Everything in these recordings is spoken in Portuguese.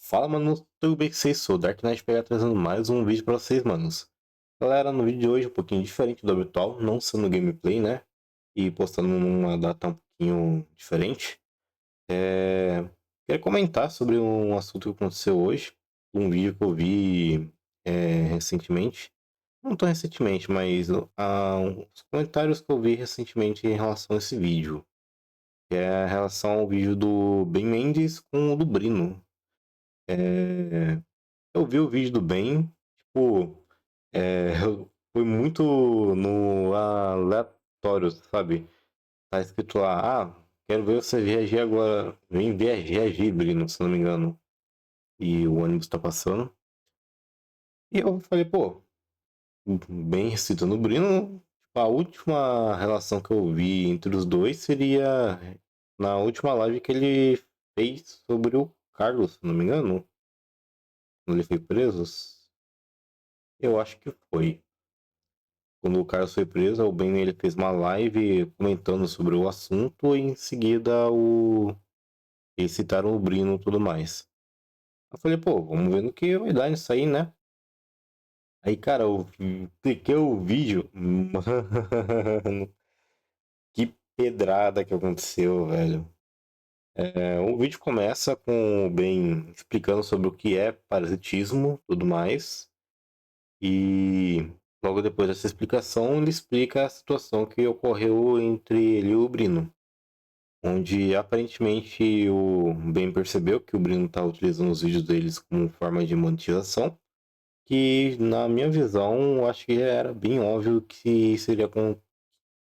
Fala, mano, tudo bem com vocês? Sou o Dark Knight PH trazendo mais um vídeo pra vocês, manos. Galera, no vídeo de hoje um pouquinho diferente do habitual, não sendo gameplay, né? E postando numa data um pouquinho diferente. Queria comentar sobre um assunto que aconteceu hoje, um vídeo que eu vi recentemente. Não tão recentemente, mas os comentários que eu vi recentemente em relação a esse vídeo. Que é em relação ao vídeo do Ben Mendes com o do Brino. Eu vi o vídeo do Ben, tipo, foi muito no aleatório, sabe? Tá escrito lá, quero ver você reagir agora. Vem ver reagir, Brino, se não me engano. E o ônibus tá passando. E eu falei, pô, bem citando o Brino, tipo, a última relação que eu vi entre os dois seria na última live que ele fez sobre o Carlos, se não me engano. Quando ele foi preso. Eu acho que foi. Quando o Carlos foi preso, o Ben ele fez uma live comentando sobre o assunto e em seguida eles citaram o Brino e tudo mais. Eu falei, pô, vamos ver no que vai dar nisso aí, né? Aí, cara, eu cliquei o vídeo. Mano, que pedrada que aconteceu, velho. O vídeo começa com o Ben explicando sobre o que é parasitismo tudo mais. E logo depois dessa explicação, ele explica a situação que ocorreu entre ele e o Brino. Onde aparentemente o Ben percebeu que o Brino está utilizando os vídeos deles como forma de monetização, que na minha visão eu acho que era bem óbvio que seria com.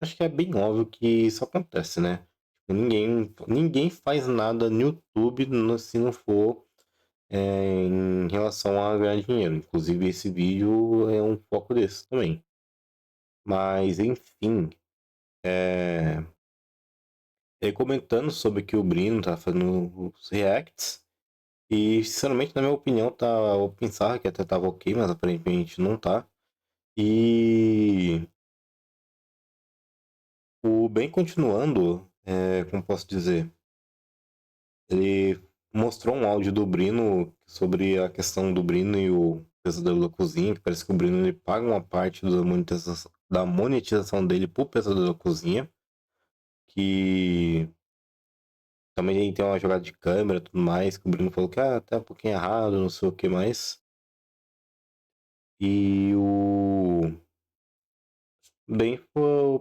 Acho que é bem óbvio que isso acontece, né? Tipo, ninguém faz nada no YouTube se não for em relação a ganhar dinheiro. Inclusive esse vídeo é um foco desse também. Mas enfim, é, ele comentando sobre que o Brino tá fazendo os reacts. E, sinceramente, na minha opinião, eu pensava que até tava ok, mas aparentemente não tá. E o bem continuando, como posso dizer, ele mostrou um áudio do Brino sobre a questão do Brino e o Pesadelo da Cozinha, que parece que o Brino ele paga uma parte da monetização dele pro Pesadelo da Cozinha, que também tem uma jogada de câmera e tudo mais, que o Brino falou que tá um pouquinho errado, não sei o que mais. E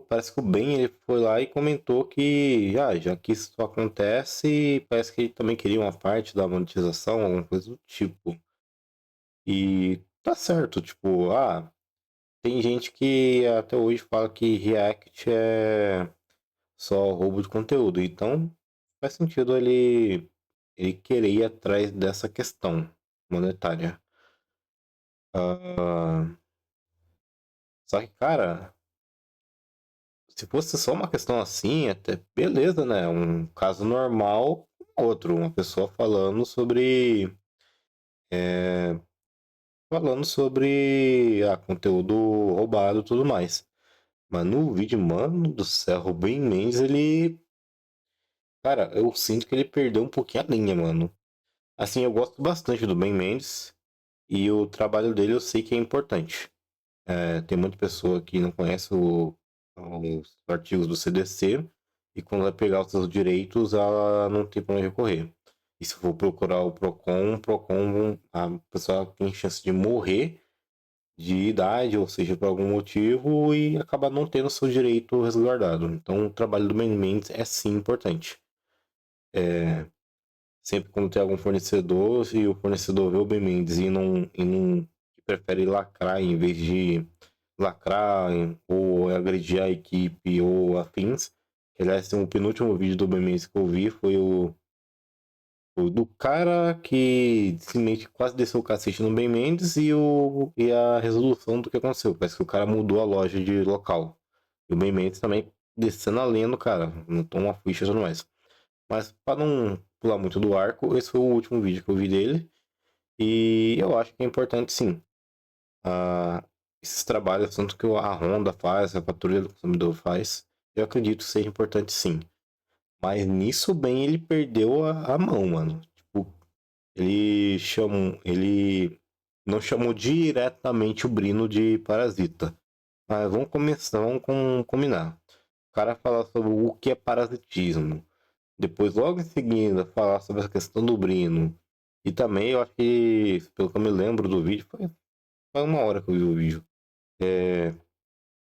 parece que o Ben ele foi lá e comentou que já que isso acontece, parece que ele também queria uma parte da monetização, alguma coisa do tipo. E tá certo, tipo, tem gente que até hoje fala que React é só roubo de conteúdo, então faz sentido ele querer ir atrás dessa questão monetária. Ah, só que, cara, se fosse só uma questão assim, até beleza, né? Um caso normal, outro, uma pessoa falando sobre conteúdo roubado e tudo mais. Mas no vídeo, mano do céu, o Ben Mendes, cara, eu sinto que ele perdeu um pouquinho a linha, mano. Assim, eu gosto bastante do Ben Mendes e o trabalho dele eu sei que é importante. Tem muita pessoa que não conhece os artigos do CDC e quando vai pegar os seus direitos, ela não tem para onde recorrer. E se for procurar o Procon, a pessoa tem chance de morrer de idade, ou seja, por algum motivo, e acabar não tendo seu direito resguardado. Então, o trabalho do Ben Mendes é sim importante. Sempre quando tem algum fornecedor, se o fornecedor vê o Ben Mendes e não prefere lacrar em vez de lacrar ou agredir a equipe ou afins. Aliás, o penúltimo vídeo do Ben Mendes que eu vi foi o do cara que simplesmente quase desceu o cacete no Ben Mendes e a resolução do que aconteceu. Parece que o cara mudou a loja de local. E o Ben Mendes também descendo a lenha do cara, não toma ficha e tudo mais. Mas para não pular muito do arco, esse foi o último vídeo que eu vi dele. E eu acho que é importante sim. ah, Esses trabalhos, tanto que a Honda faz, a Patrulha do Consumidor faz, eu acredito que seja importante sim. Mas nisso bem ele perdeu a mão, mano. Tipo, ele não chamou diretamente o Brino de parasita. Mas vamos começar, combinar. O cara fala sobre o que é parasitismo. Depois, logo em seguida, falar sobre a questão do Brino. E também, eu acho que, pelo que eu me lembro do vídeo, foi uma hora que eu vi o vídeo.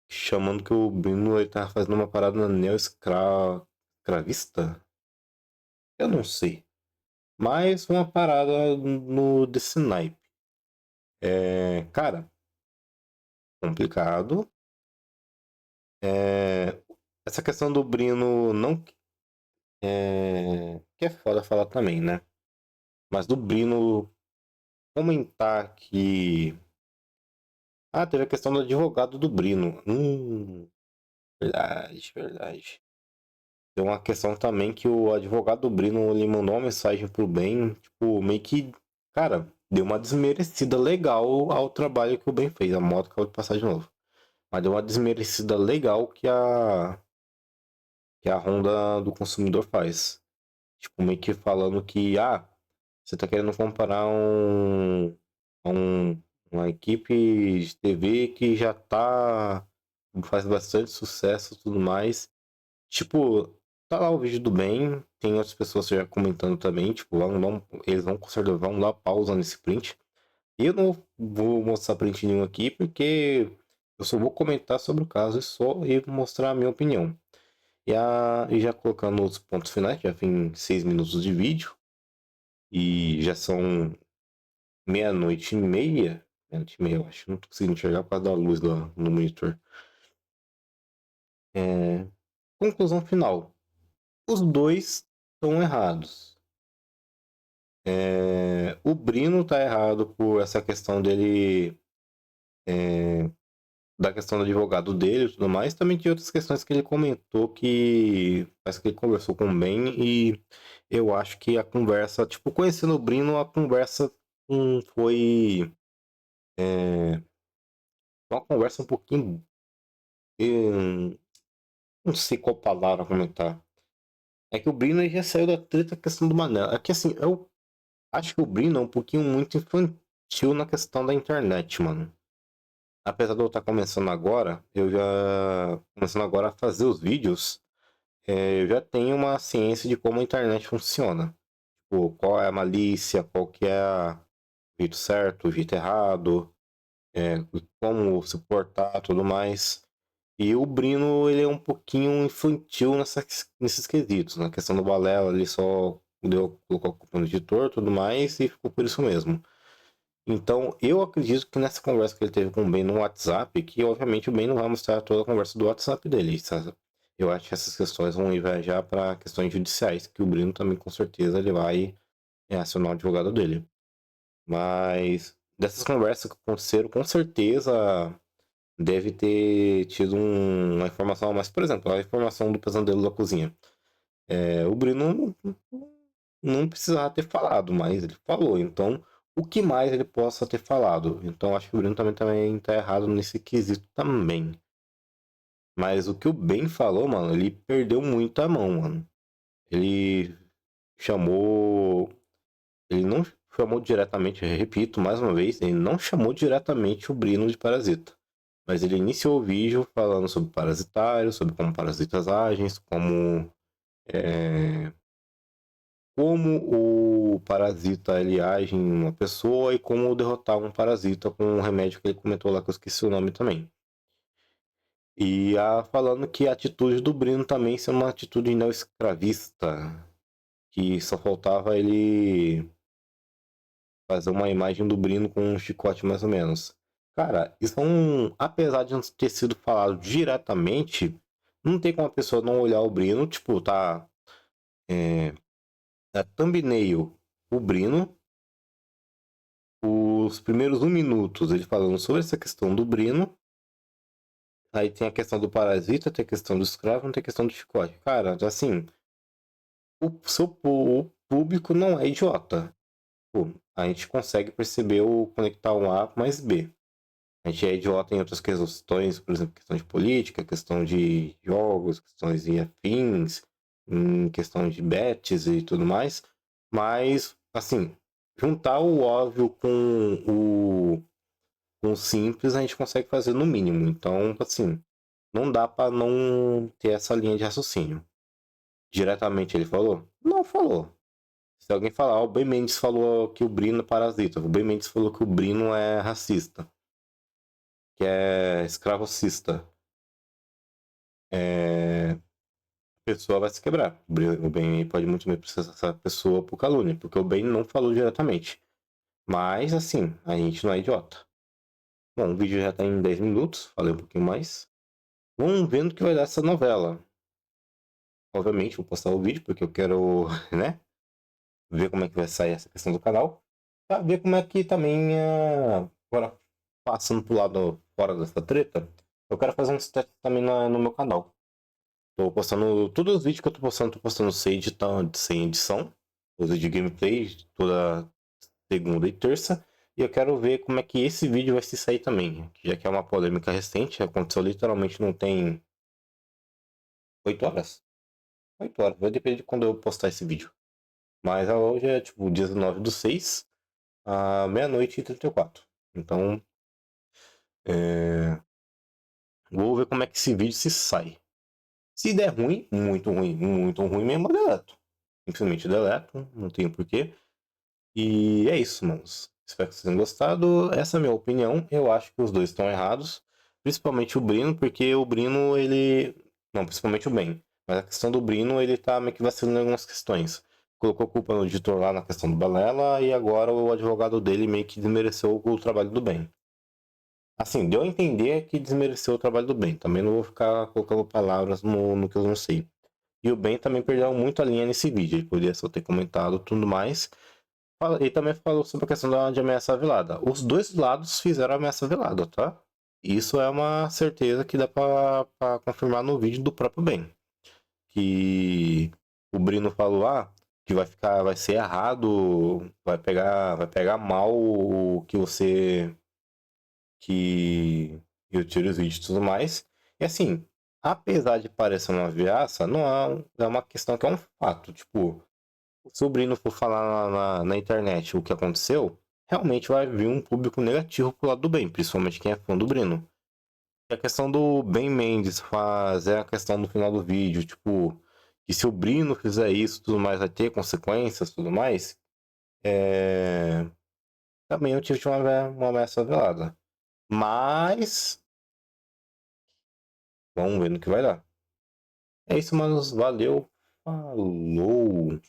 Chamando que o Brino ele tava fazendo uma parada neo-escravista. Eu não sei. Mas uma parada no desse naipe. Cara, complicado. É, essa questão do Brino não. Que é foda falar também, né? Mas do Brino comentar que. Ah, teve a questão do advogado do Brino. Verdade, verdade. Tem uma questão também que o advogado do Brino ele mandou uma mensagem pro Ben, tipo, meio que, cara, deu uma desmerecida legal ao trabalho que o Ben fez. A moto acabou de passar de novo. Mas deu uma desmerecida legal que a Honda do consumidor faz. Tipo, meio que falando que, você tá querendo comparar uma equipe de TV que já faz bastante sucesso e tudo mais. Tipo, tá lá o vídeo do bem, tem outras pessoas já comentando também, tipo, eles vão com certeza vão dar pausa nesse print. Eu não vou mostrar print nenhum aqui, porque eu só vou comentar sobre o caso e mostrar a minha opinião. E já colocando os pontos finais, já tem 6 minutos de vídeo, e já são meia-noite e meia, eu acho. Não tô conseguindo enxergar por causa da luz no monitor. Conclusão final. Os dois estão errados. O Brino tá errado por essa questão dele, da questão do advogado dele e tudo mais. Também tinha outras questões que ele comentou que parece que ele conversou com o Ben e eu acho que a conversa, tipo, conhecendo o Brino, a conversa foi uma conversa um pouquinho, não sei qual palavra comentar. É que o Brino ele já saiu da treta questão do Manel. É que assim, eu acho que o Brino é um pouquinho muito infantil na questão da internet, mano. Apesar de eu estar começando agora, eu já começando agora a fazer os vídeos, eu já tenho uma ciência de como a internet funciona. Tipo, qual é a malícia, qual que é o jeito certo, o jeito errado, como se portar, tudo mais. E o Brino, ele é um pouquinho infantil nesses quesitos. Na questão do Balela, ele só colocou a culpa no editor, tudo mais, e ficou por isso mesmo. Então, eu acredito que nessa conversa que ele teve com o Ben no WhatsApp, que obviamente o Ben não vai mostrar toda a conversa do WhatsApp dele, sabe? Eu acho que essas questões vão ir já para questões judiciais, que o Brino também com certeza ele vai acionar o advogado dele. Mas dessas conversas que aconteceram, com certeza deve ter tido uma informação a mais. Por exemplo, a informação do pesadelo da cozinha. O Brino não precisava ter falado, mas ele falou. Então, o que mais ele possa ter falado? Então, acho que o Bruno também tá errado nesse quesito também. Mas o que o Ben falou, mano, ele perdeu muito a mão, mano. Ele chamou. Ele não chamou diretamente, eu repito mais uma vez, ele não chamou diretamente o Brino de parasita. Mas ele iniciou o vídeo falando sobre parasitários, sobre como parasitas agem, como o parasita ele age em uma pessoa e como derrotar um parasita com um remédio que ele comentou lá que eu esqueci o nome também. E falando que a atitude do Brino também ser uma atitude neo-escravista, que só faltava ele fazer uma imagem do Brino com um chicote mais ou menos. Cara, isso apesar de não ter sido falado diretamente, não tem como a pessoa não olhar o Brino, tipo, tá na thumbnail o Brino, os primeiros 1 minuto ele falando sobre essa questão do Brino. Aí tem a questão do parasita, tem a questão do escravo, tem a questão do chicote. Cara, assim, o público não é idiota. Pô, a gente consegue perceber o conectar um A mais B. A gente é idiota em outras questões, por exemplo, questão de política, questão de jogos, questões de afins, em questão de bets e tudo mais. Mas, assim, juntar o óbvio com o simples, a gente consegue fazer no mínimo. Então, assim, não dá pra não ter essa linha de raciocínio. Diretamente ele falou? Não falou. Se alguém falar, ó, o Ben Mendes falou que o Brino é parasita, o Ben Mendes falou que o Brino é racista, que é escravocista, a pessoa vai se quebrar. O Ben pode muito bem processar essa pessoa por calúnia, porque o Ben não falou diretamente. Mas, assim, a gente não é idiota. Bom, o vídeo já tá em 10 minutos, falei um pouquinho mais. Vamos vendo o que vai dar essa novela. Obviamente, vou postar o vídeo, porque eu quero, né, ver como é que vai sair essa questão do canal. Pra ver como é que também, agora, passando pro lado fora dessa treta, eu quero fazer uns testes também no meu canal. Tô postando, todos os vídeos que eu tô postando sem edição. Os vídeos de gameplay, toda segunda e terça. E eu quero ver como é que esse vídeo vai se sair também. Já que é uma polêmica recente, aconteceu literalmente não tem 8 horas. 8 horas, vai depender de quando eu postar esse vídeo. Mas hoje é tipo 19/6, à meia-noite e 34. Então, vou ver como é que esse vídeo se sai. Se der muito ruim mesmo, eu deleto. Simplesmente deleto, não tenho porquê. E é isso, manos. Espero que vocês tenham gostado. Essa é a minha opinião. Eu acho que os dois estão errados. Principalmente o Brino, porque o Brino, ele. Não, principalmente o Ben. Mas a questão do Brino, ele tá meio que vacilando em algumas questões. Colocou culpa no editor lá na questão do Balela e agora o advogado dele meio que desmereceu o trabalho do Ben. Assim, deu a entender que desmereceu o trabalho do Ben. Também não vou ficar colocando palavras no que eu não sei. E o Ben também perdeu muito a linha nesse vídeo. Ele poderia só ter comentado tudo mais. Ele também falou sobre a questão de ameaça velada. Os dois lados fizeram ameaça velada, tá? Isso é uma certeza que dá pra confirmar no vídeo do próprio Ben. Que o Brino falou, que vai ser errado, vai pegar mal o que você que eu tiro os vídeos e tudo mais. E assim, apesar de parecer uma ameaça, não é uma questão que é um fato. Tipo, se o Brino for falar na internet o que aconteceu, realmente vai vir um público negativo pro lado do bem, principalmente quem é fã do Brino. E a questão do Ben Mendes fazer a questão no final do vídeo, tipo, que se o Brino fizer isso, tudo mais, vai ter consequências, tudo mais, também eu tive uma ameaça velada. Mas, vamos ver no que vai dar. É isso, manos. Valeu. Falou.